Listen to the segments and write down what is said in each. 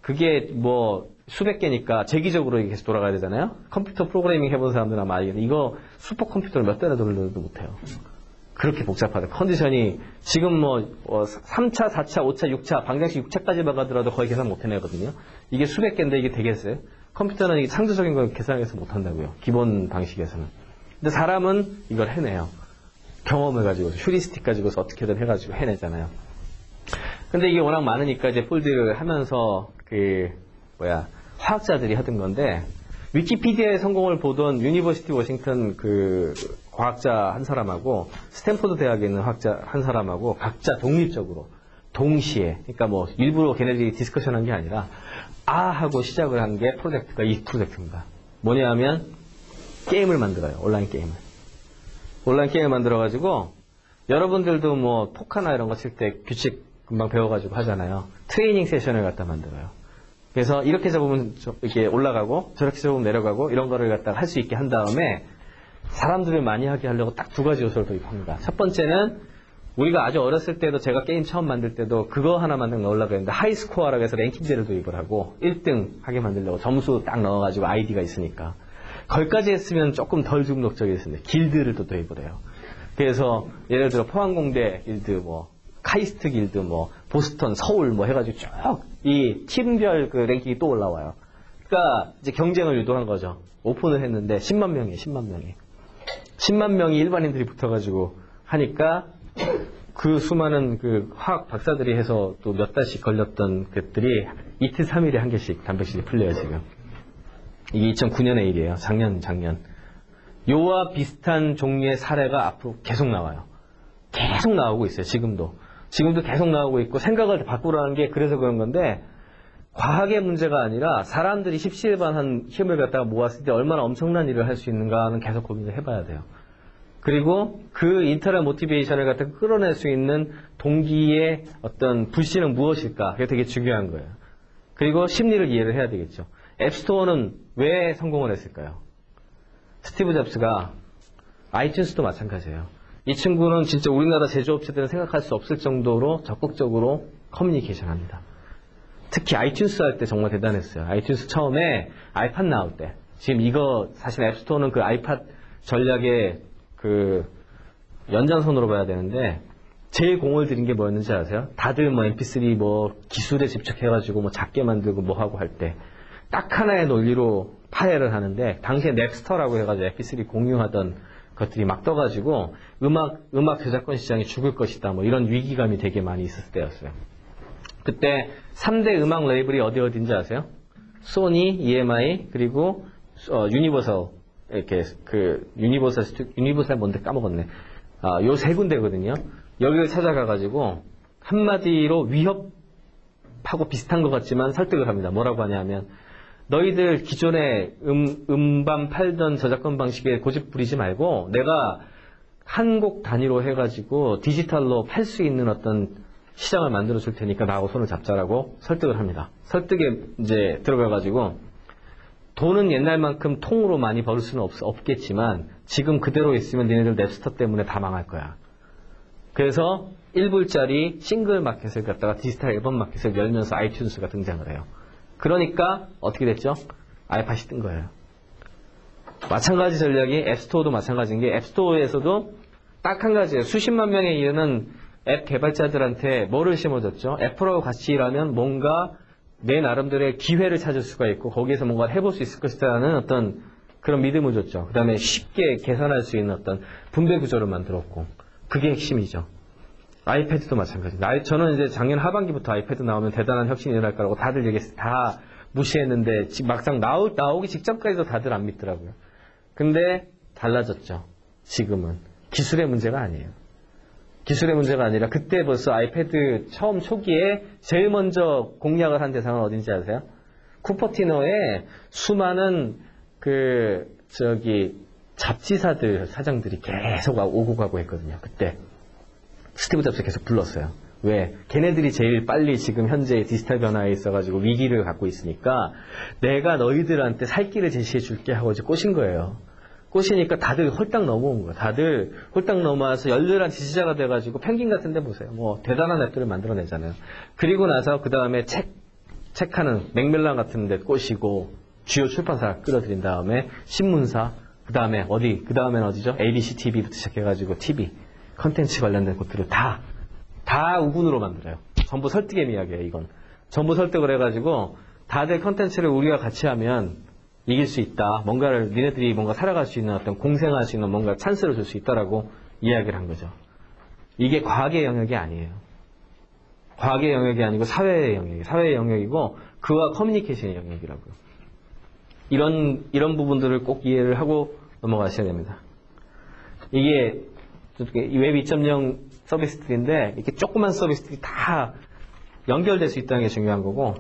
그게 뭐 수백 개니까 재기적으로 이게 계속 돌아가야 되잖아요. 컴퓨터 프로그래밍 해본 사람들은 아마 알겠는데 이거 슈퍼컴퓨터를 몇 대나 돌려도 못해요. 그렇게 복잡하다. 컨디션이 지금 뭐 3차, 4차, 5차, 6차, 방정식 6차까지만 가더라도 거의 계산 못 해내거든요. 이게 수백 개인데 이게 되겠어요? 컴퓨터는 이게 창조적인 걸 계산해서 못 한다고요. 기본 방식에서는. 근데 사람은 이걸 해내요. 경험을 가지고 휴리스틱 가지고서 어떻게든 해가지고 해내잖아요. 근데 이게 워낙 많으니까 이제 폴드를 하면서 화학자들이 하던 건데 위키피디아의 성공을 보던 유니버시티 워싱턴 그 과학자 한 사람하고 스탠포드 대학에 있는 화학자 한 사람하고 각자 독립적으로 동시에 그러니까 뭐 일부러 걔네들이 디스커션한 게 아니라 하고 시작을 한 게 프로젝트가 이 프로젝트입니다. 뭐냐 하면 게임을 만들어요. 온라인 게임을 만들어가지고 여러분들도 뭐 포카나 이런 거 칠 때 규칙 금방 배워가지고 하잖아요. 트레이닝 세션을 갖다 만들어요. 그래서 이렇게 잡으면 이렇게 올라가고 저렇게 잡으면 내려가고 이런 거를 갖다가 할 수 있게 한 다음에 사람들을 많이 하게 하려고 딱 두 가지 요소를 도입합니다. 첫 번째는 우리가 아주 어렸을 때도 제가 게임 처음 만들 때도 그거 하나 만들면 넣으려고 했는데 하이스코어라고 해서 랭킹제를 도입을 하고 1등 하게 만들려고 점수 딱 넣어가지고 아이디가 있으니까 거기까지 했으면 조금 덜 중독적이었습니다. 길드를 또 도입을 해요. 그래서 예를 들어 포항공대 길드 뭐 카이스트 길드 뭐 보스턴 서울 뭐 해가지고 쭉 이 팀별 그 랭킹이 또 올라와요. 그러니까 이제 경쟁을 유도한 거죠. 오픈을 했는데 10만 명이에요. 10만 명이 일반인들이 붙어가지고 하니까 그 수많은 그 화학 박사들이 해서 또 몇 달씩 걸렸던 것들이 이틀 3일에 한 개씩 단백질이 풀려요 지금. 이게 2009년의 일이에요. 작년. 요와 비슷한 종류의 사례가 앞으로 계속 나와요. 계속 나오고 있어요. 지금도 계속 나오고 있고 생각을 바꾸라는 게 그래서 그런 건데 과학의 문제가 아니라 사람들이 십시일반한 힘을 갖다가 모았을 때 얼마나 엄청난 일을 할 수 있는가는 계속 고민을 해봐야 돼요. 그리고 그 인터넷 모티베이션을 갖다가 끌어낼 수 있는 동기의 어떤 불씨는 무엇일까? 그게 되게 중요한 거예요. 그리고 심리를 이해를 해야 되겠죠. 앱스토어는 왜 성공을 했을까요? 스티브 잡스가 아이튠스도 마찬가지예요. 이 친구는 진짜 우리나라 제조업체들은 생각할 수 없을 정도로 적극적으로 커뮤니케이션 합니다. 특히 아이튠스 할 때 정말 대단했어요. 아이튠스 처음에 아이팟 나올 때. 지금 이거 사실 앱스토어는 그 아이팟 전략의 그 연장선으로 봐야 되는데 제일 공을 들인 게 뭐였는지 아세요? 다들 뭐 mp3 뭐 기술에 집착해가지고 뭐 작게 만들고 뭐 하고 할 때 딱 하나의 논리로 파해를 하는데 당시에 넵스터라고 해가지고 mp3 공유하던 것들이 막 떠가지고 음악 저작권 시장이 죽을 것이다 뭐 이런 위기감이 되게 많이 있었을 때였어요. 그때 3대 음악 레이블이 어디인지 아세요? 소니, EMI 그리고 유니버설 이렇게 그 유니버설 뭔데 까먹었네. 요 세 군데거든요. 여기를 찾아가가지고 한마디로 위협하고 비슷한 것 같지만 설득을 합니다. 뭐라고 하냐면 너희들 기존에 음반 팔던 저작권 방식에 고집 부리지 말고 내가 한 곡 단위로 해가지고 디지털로 팔 수 있는 어떤 시장을 만들어 줄 테니까 나하고 손을 잡자라고 설득을 합니다. 설득에 이제 들어가가지고 돈은 옛날만큼 통으로 많이 벌 수는 없겠지만 지금 그대로 있으면 니네들 넵스터 때문에 다 망할 거야. 그래서 1불짜리 싱글 마켓을 갖다가 디지털 앨범 마켓을 열면서 아이튠스가 등장을 해요. 그러니까 어떻게 됐죠? 아이팟이 뜬 거예요. 마찬가지 전략이 앱스토어도 마찬가지인 게 앱스토어에서도 딱 한 가지예요. 수십만 명에 이르는 앱 개발자들한테 뭐를 심어줬죠? 애플하고 같이 일하면 뭔가 내 나름대로의 기회를 찾을 수가 있고 거기에서 뭔가 해볼 수 있을 것이라는 어떤 그런 믿음을 줬죠. 그 다음에 쉽게 계산할 수 있는 어떤 분배 구조를 만들었고 그게 핵심이죠. 아이패드도 마찬가지입니다. 저는 이제 작년 하반기부터 아이패드 나오면 대단한 혁신이 일어날 거라고 다들 얘기 다 무시했는데 막상 나오기 직전까지도 다들 안 믿더라고요. 근데 달라졌죠. 지금은 기술의 문제가 아니에요. 기술의 문제가 아니라 그때 벌써 아이패드 처음 초기에 제일 먼저 공략을 한 대상은 어딘지 아세요? 쿠퍼티노에 수많은 잡지사들 사장들이 계속 오고 가고 했거든요. 그때 스티브 잡스 계속 불렀어요. 왜? 걔네들이 제일 빨리 지금 현재 디지털 변화에 있어가지고 위기를 갖고 있으니까 내가 너희들한테 살 길을 제시해 줄게 하고 이제 꼬신 거예요. 꼬시니까 다들 홀딱 넘어온 거예요. 다들 홀딱 넘어와서 열렬한 지지자가 돼가지고 펭귄 같은 데 보세요. 뭐 대단한 앱들을 만들어내잖아요. 그리고 나서 그 다음에 책 책하는 맥밀런 같은 데 꼬시고 주요 출판사 끌어들인 다음에 신문사, 그 다음에 그 다음에는 어디죠? ABC TV부터 시작해가지고 TV, 컨텐츠 관련된 것들을 다 우군으로 만들어요. 전부 설득의 이야기예요, 이건. 전부 설득을 해가지고 다들 컨텐츠를 우리가 같이 하면 이길 수 있다. 니네들이 뭔가 살아갈 수 있는 어떤 공생할 수 있는 뭔가 찬스를 줄 수 있다라고 이야기를 한 거죠. 이게 과학의 영역이 아니에요. 과학의 영역이 아니고 사회의 영역이고 그와 커뮤니케이션의 영역이라고요. 이런 부분들을 꼭 이해를 하고 넘어가셔야 됩니다. 이게 웹 2.0 서비스들인데 이렇게 조그만 서비스들이 다 연결될 수 있다는 게 중요한 거고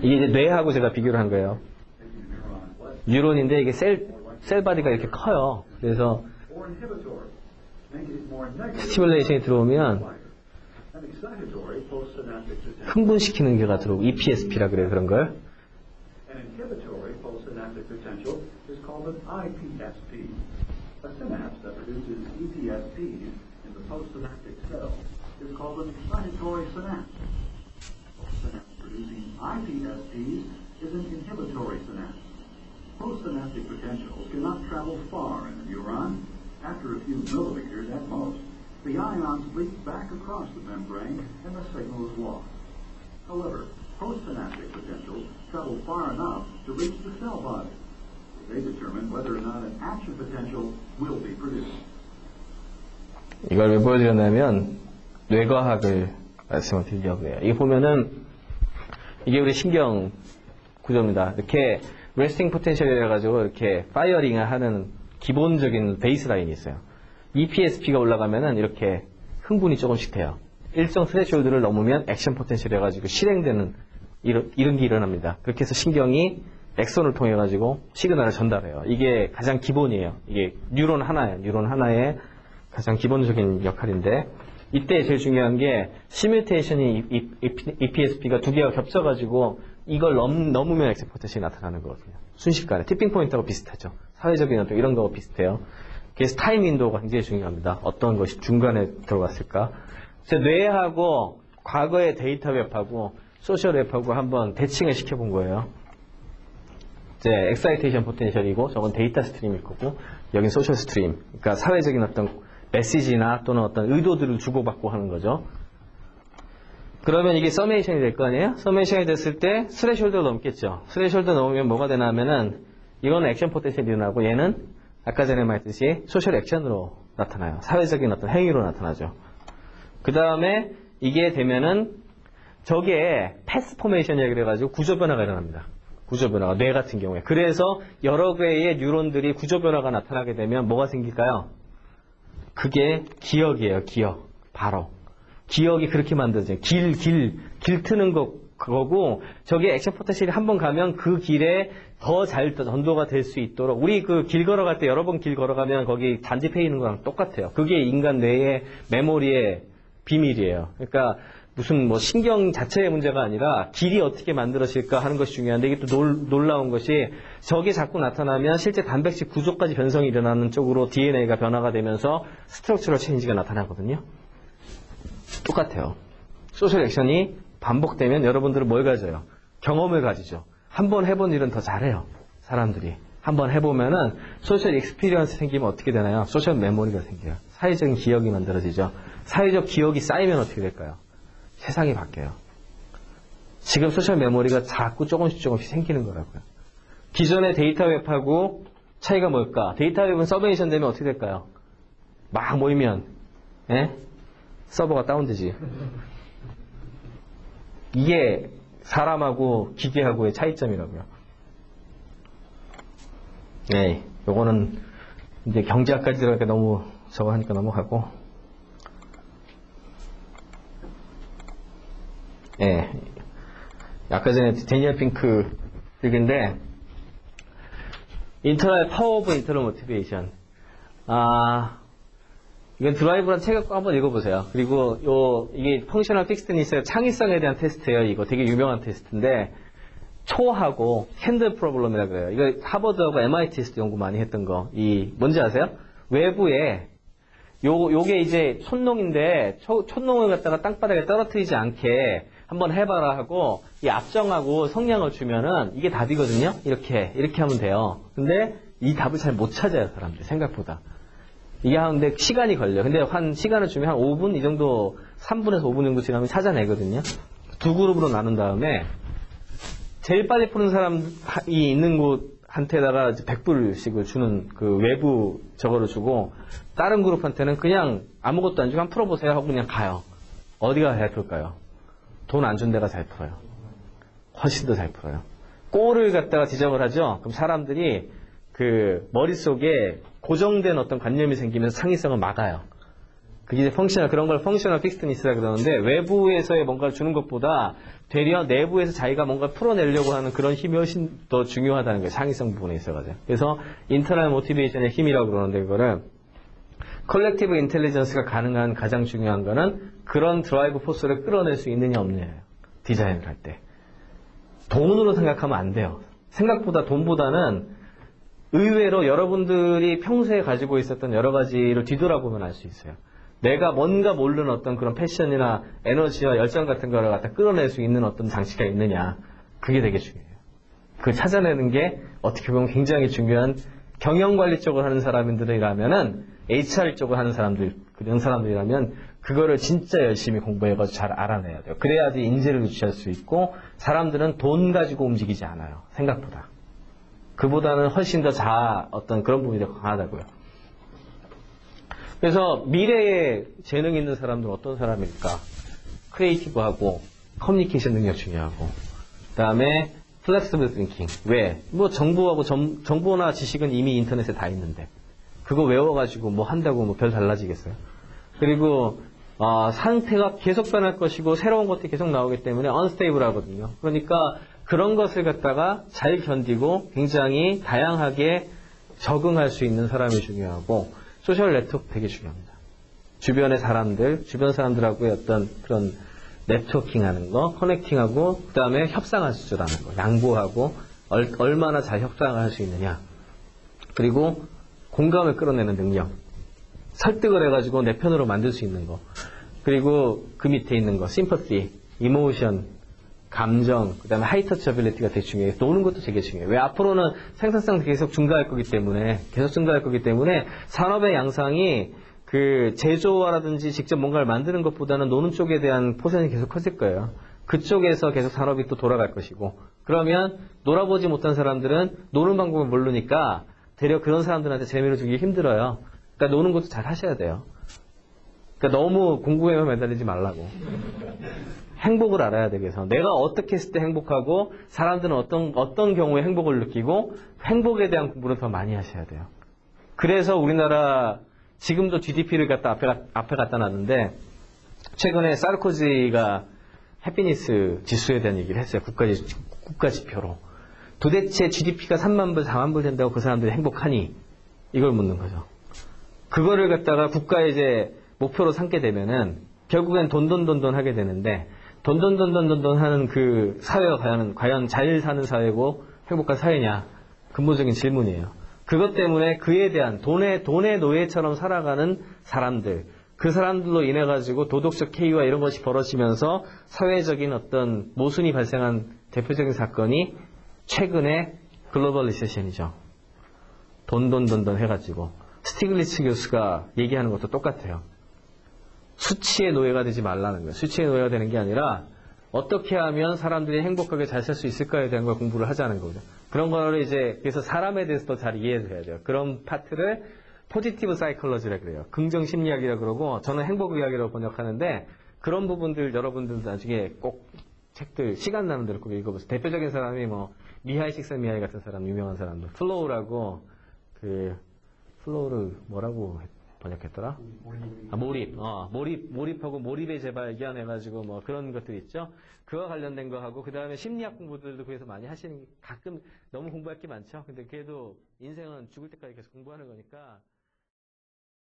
이게 이제 뇌하고 제가 비교를 한 거예요. 뉴런인데 이게 셀 바디가 이렇게 커요. 그래서 스티뮬레이션이 들어오면 흥분시키는 게가 들어오고 EPSP라 그래요. 그런 걸. A synapse that produces EPSPs in the postsynaptic cell is called an excitatory synapse. A synapse producing IPSPs is an inhibitory synapse. Postsynaptic potentials cannot travel far in the neuron. After a few millimeters at most, the ions leak back across the membrane and the signal is lost. However, postsynaptic potentials travel far enough to reach the cell body. They determine whether or not an action potential will be produced. 이걸 왜 보여드렸냐면 뇌과학을 말씀을 드리려고 해요. 이게 보면은 이게 우리 신경 구조입니다. 이렇게 레스팅 포텐셜이라 가지고 이렇게 파이어링을 하는 기본적인 베이스라인이 있어요. EPSP가 올라가면은 이렇게 흥분이 조금씩 돼요. 일정 스레시홀드를 넘으면 액션 포텐셜이 가지고 실행되는 이런 게 일어납니다. 그렇게 해서 신경이 엑선을 통해 가지고 시그널을 전달해요. 이게 가장 기본이에요. 이게 뉴런 하나의 가장 기본적인 역할인데 이때 제일 중요한 게 시뮬테이션이 EPSP가 두 개가 겹쳐가지고 이걸 넘으면 액션 포텐셜이 나타나는 거거든요. 순식간에 티핑 포인트하고 비슷하죠. 사회적인 어떤 이런 거하고 비슷해요. 그래서 타임 윈도우가 굉장히 중요합니다. 어떤 것이 중간에 들어갔을까? 그래서 뇌하고 과거의 데이터 웹하고 소셜 웹하고 한번 대칭을 시켜본 거예요. 이제 엑사이테이션 포텐셜이고 저건 데이터 스트림일 거고 여긴 소셜 스트림. 그러니까 사회적인 어떤 메시지나 또는 어떤 의도들을 주고받고 하는 거죠. 그러면 이게 서메이션이 될 거 아니에요? 서메이션이 됐을 때 스레숄드를 넘겠죠. 스레숄드 넘으면 뭐가 되나 하면은 이거는 액션 포텐셜이 일어나고 얘는 아까 전에 말했듯이 소셜 액션으로 나타나요. 사회적인 어떤 행위로 나타나죠. 그 다음에 이게 되면은 저게 패스 포메이션이라고 그래가지고 구조 변화가 일어납니다. 구조 변화가 뇌 같은 경우에. 그래서 여러 개의 뉴런들이 구조 변화가 나타나게 되면 뭐가 생길까요? 그게 기억이에요. 기억. 바로. 기억이 그렇게 만들어져요. 길 트는 거고 저게 액션 포텐셜이 한번 가면 그 길에 더 잘 전도가 될 수 있도록 우리 그 길 걸어갈 때 여러 번 길 걸어가면 거기 단지패 있는 거랑 똑같아요. 그게 인간 뇌의 메모리의 비밀이에요. 그러니까 무슨 뭐 신경 자체의 문제가 아니라 길이 어떻게 만들어질까 하는 것이 중요한데 이게 또 놀라운 것이 저게 자꾸 나타나면 실제 단백질 구조까지 변성이 일어나는 쪽으로 DNA가 변화가 되면서 스트럭처럴 체인지가 나타나거든요. 똑같아요. 소셜 액션이 반복되면 여러분들은 뭘 가져요? 경험을 가지죠. 한번 해본 일은 더 잘해요. 사람들이. 한번 해보면은 소셜 익스피리언스 생기면 어떻게 되나요? 소셜 메모리가 생겨요. 사회적인 기억이 만들어지죠. 사회적 기억이 쌓이면 어떻게 될까요? 세상이 바뀌어요. 지금 소셜 메모리가 자꾸 조금씩 생기는 거라고요. 기존의 데이터 웹하고 차이가 뭘까? 데이터 웹은 서베이션 되면 어떻게 될까요? 막 모이면 서버가 다운되지. 이게 사람하고 기계하고의 차이점이라고요. 네, 요거는 이제 경제학까지 들어가니까 너무 저거 하니까 넘어가고. 예. 아까 전에 데니얼 핑크 얘기인데, 파워 오브 인터널 모티베이션. 이건 드라이브라는 책을 꼭 한번 읽어보세요. 그리고 이게 펑셔널 픽스드 니스의 창의성에 대한 테스트예요. 이거 되게 유명한 테스트인데, 초하고 핸들 프로블럼이라 그래요. 이거 하버드하고 MIT에서도 연구 많이 했던 거. 뭔지 아세요? 외부에 요게 이제 촌농인데, 촌농을 갖다가 땅바닥에 떨어뜨리지 않게 한번 해봐라 하고, 이 압정하고 성냥을 주면은 이게 답이거든요? 이렇게 하면 돼요. 근데 이 답을 잘 못 찾아요, 사람들이, 생각보다. 이게 하는데 시간이 걸려. 근데 한 시간을 주면 한 5분? 이 정도, 3분에서 5분 정도 지나면 찾아내거든요? 두 그룹으로 나눈 다음에, 제일 빨리 푸는 사람이 있는 곳한테다가 100불씩을 주는 그 외부 저거를 주고, 다른 그룹한테는 그냥 아무것도 안 주고 한번 풀어보세요 하고 그냥 가요. 어디가 잘 풀까요? 돈 안 준 데가 잘 풀어요. 훨씬 더 잘 풀어요. 골을 갖다가 지적을 하죠? 그럼 사람들이 그 머릿속에 고정된 어떤 관념이 생기면서 창의성을 막아요. 그게 이제 그런 걸 펑셔널 픽스트니스라 그러는데, 외부에서의 뭔가를 주는 것보다 되려 내부에서 자기가 뭔가 풀어내려고 하는 그런 힘이 훨씬 더 중요하다는 거예요. 창의성 부분에 있어가지고. 그래서 인터널 모티베이션의 힘이라고 그러는데, 그거를 컬렉티브 인텔리전스가 가능한 가장 중요한 거는 그런 드라이브 포스를 끌어낼 수 있느냐 없느냐예요. 디자인을 할 때. 돈으로 생각하면 안 돼요. 생각보다 돈보다는 의외로 여러분들이 평소에 가지고 있었던 여러 가지를 뒤돌아보면 알 수 있어요. 내가 뭔가 모르는 어떤 그런 패션이나 에너지와 열정 같은 거를 갖다 끌어낼 수 있는 어떤 장치가 있느냐. 그게 되게 중요해요. 그걸 찾아내는 게 어떻게 보면 굉장히 중요한, 경영관리 쪽을 하는 사람들이라면은, HR 쪽을 하는 사람들, 그런 사람들이라면 그거를 진짜 열심히 공부해가지고 잘 알아내야 돼요. 그래야지 인재를 유치할 수 있고, 사람들은 돈 가지고 움직이지 않아요. 생각보다. 그보다는 훨씬 더 어떤 그런 부분이 더 강하다고요. 그래서 미래에 재능 있는 사람들은 어떤 사람일까? 크리에이티브하고 커뮤니케이션 능력 중요하고, 그 다음에 플렉시블 띵킹. 왜? 뭐 정보나 지식은 이미 인터넷에 다 있는데 그거 외워가지고 뭐 한다고 뭐 별 달라지겠어요? 그리고 상태가 계속 변할 것이고 새로운 것들이 계속 나오기 때문에 언스테이블 하거든요. 그러니까 그런 것을 갖다가 잘 견디고 굉장히 다양하게 적응할 수 있는 사람이 중요하고, 소셜 네트워크 되게 중요합니다. 주변의 사람들, 주변 사람들하고의 어떤 그런 네트워킹 하는 거, 커넥팅하고, 그 다음에 협상할 줄 아는 거, 양보하고, 얼마나 잘 협상을 할 수 있느냐. 그리고 공감을 끌어내는 능력. 설득을 해가지고 내 편으로 만들 수 있는 거. 그리고 그 밑에 있는 거, 심퍼시, 이모션, 감정, 그 다음에 하이터치어빌리티가 되게 중요해요. 노는 것도 되게 중요해요. 왜? 앞으로는 생산성 계속 증가할 거기 때문에, 산업의 양상이 그 제조화라든지 직접 뭔가를 만드는 것보다는 노는 쪽에 대한 포션이 계속 커질 거예요. 그쪽에서 계속 산업이 또 돌아갈 것이고, 그러면 놀아보지 못한 사람들은 노는 방법을 모르니까 되려 그런 사람들한테 재미를 주기 힘들어요. 그러니까 노는 것도 잘 하셔야 돼요. 그러니까 너무 공부에만 매달리지 말라고. 행복을 알아야 되겠어. 내가 어떻게 했을 때 행복하고, 사람들은 어떤 경우에 행복을 느끼고, 행복에 대한 공부를 더 많이 하셔야 돼요. 그래서 우리나라 지금도 GDP를 갖다 앞에 갖다 놨는데, 최근에 사르코지가 해피니스 지수에 대한 얘기를 했어요. 국가 지표로. 도대체 GDP가 3만 불, 4만 불 된다고 그 사람들이 행복하니? 이걸 묻는 거죠. 그거를 갖다가 국가의 이제 목표로 삼게 되면은 결국엔 돈돈 하게 되는데, 돈돈 하는 그 사회가 과연 잘 사는 사회고 행복한 사회냐? 근본적인 질문이에요. 그것 때문에 그에 대한 돈의 노예처럼 살아가는 사람들, 그 사람들로 인해 가지고 도덕적 해이와 이런 것이 벌어지면서 사회적인 어떤 모순이 발생한 대표적인 사건이 최근에 글로벌 리세션이죠. 돈 해가지고. 스티글리츠 교수가 얘기하는 것도 똑같아요. 수치의 노예가 되지 말라는 거예요. 수치의 노예가 되는 게 아니라 어떻게 하면 사람들이 행복하게 잘 살 수 있을까에 대한 걸 공부를 하자는 거죠. 그런 거를 이제 그래서 사람에 대해서 더 잘 이해해야 돼요. 그런 파트를 포지티브 사이콜러지라 그래요. 긍정 심리학이라 그러고, 저는 행복 의학이라고 번역하는데, 그런 부분들 여러분들도 나중에 꼭 책들 시간 나는 대로 꼭 읽어보세요. 대표적인 사람이 뭐 미하이 식스미하이 같은 사람, 유명한 사람들, 플로우라고, 플로우를 뭐라고 번역했더라? 몰입하고 몰입의 재발견 해가지고 뭐 그런 것들 있죠? 그와 관련된 거 하고, 그 다음에 심리학 공부들도 그래서 많이 하시는, 가끔 너무 공부할 게 많죠? 근데 그래도 인생은 죽을 때까지 계속 공부하는 거니까